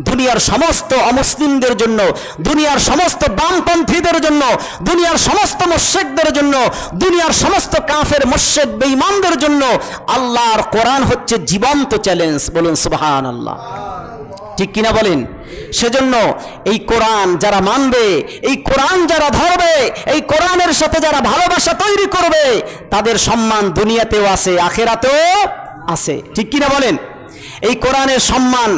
দুনিয়ার সমস্ত অমুসলিমদের জন্য, দুনিয়ার সমস্ত বামপন্থীদের জন্য, দুনিয়ার সমস্ত মুশরিকদের জন্য, দুনিয়ার সমস্ত কাফের মুশরিক বেঈমানদের জন্য আল্লাহর কোরআন হচ্ছে জীবন্ত চ্যালেঞ্জ। বলুন সুবহানাল্লাহ, ঠিক কিনা বলেন? সেজন্য এই কোরআন যারা মানবে, এই কোরআন যারা ধরবে, এই কোরআনের সাথে যারা ভালোবাসা তৈরি করবে, তাদের সম্মান দুনিয়াতেও আছে, আখিরাতেও আছে। ঠিক কিনা বলেন? এই কোরআনের সম্মান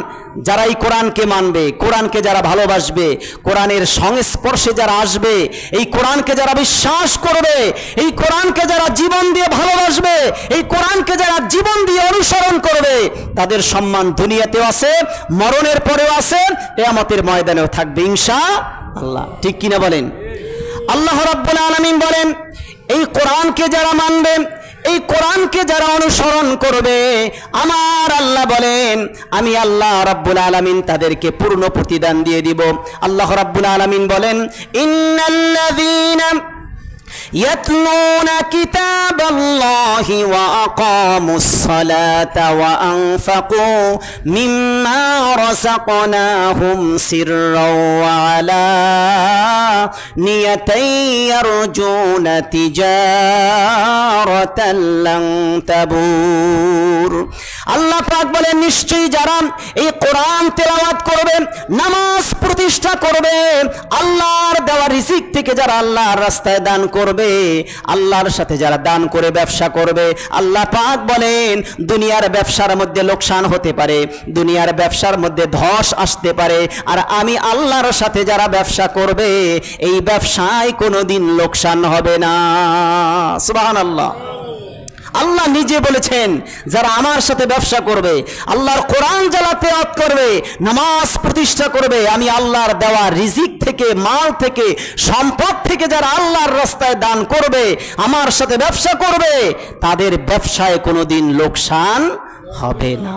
যারা এই কোরআনকে মানবে, কোরআনকে যারা ভালোবাসবে, কোরআনের সংস্পর্শে যারা আসবে, এই কোরআনকে যারা বিশ্বাস করবে, এই কোরআনকে যারা জীবন দিয়ে ভালোবাসবে, এই কোরআনকে যারা জীবন দিয়ে অনুসরণ করবে, তাদের সম্মান দুনিয়াতেও আছে, মরণের পরেও আছে, কিয়ামতের ময়দানেও থাকবে ইনশাআল্লাহ। ঠিক কিনা বলেন? আল্লাহ রাব্বুল আলামিন বলেন, এই কোরআনকে যারা মানবে, এই কোরআনকে যারা অনুসরণ করবে, আমার আল্লাহ বলেন আমি আল্লাহ রাব্বুল আলামিন তাদেরকে পূর্ণ প্রতিদান দিয়ে দিব। আল্লাহ রাব্বুল আলামিন বলেন, ইন্নাল্লাযীনা يتلون كتاب الله وأقاموا الصلاة وأنفقوا مما رزقناهم سرا وعلانية يرجون تجارة لن تبور। আল্লাহ পাক বলেন, নিশ্চয়ই যারা এই কোরআন তেলাওয়াত করবে, নামাজ প্রতিষ্ঠা করবে, আল্লাহর দেওয়া রিজিক থেকে যারা আল্লাহর রাস্তায় দান করবে, আল্লাহর সাথে যারা দান করে ব্যবসা করবে, আল্লাহ পাক বলেন দুনিয়ার ব্যবসার মধ্যে লোকসান হতে পারে, দুনিয়ার ব্যবসার মধ্যে ধস আসতে পারে, আর আমি আল্লাহর সাথে যারা ব্যবসা করবে এই ব্যবসায় কোনোদিন লোকসান হবে না। সুবহানাল্লাহ। আল্লাহ নিজে বলেছেন যারা আমার সাথে ব্যবসা করবে, আল্লাহর কোরআন যারা তেলাওয়াত করবে, নামাজ প্রতিষ্ঠা করবে, আমি আল্লাহর দেওয়া রিজিক থেকে, মাল থেকে, সম্পদ থেকে যারা আল্লাহর রাস্তায় দান করবে, আমার সাথে ব্যবসা করবে, তাদের ব্যবসায় কোনোদিন লোকসান হবে না।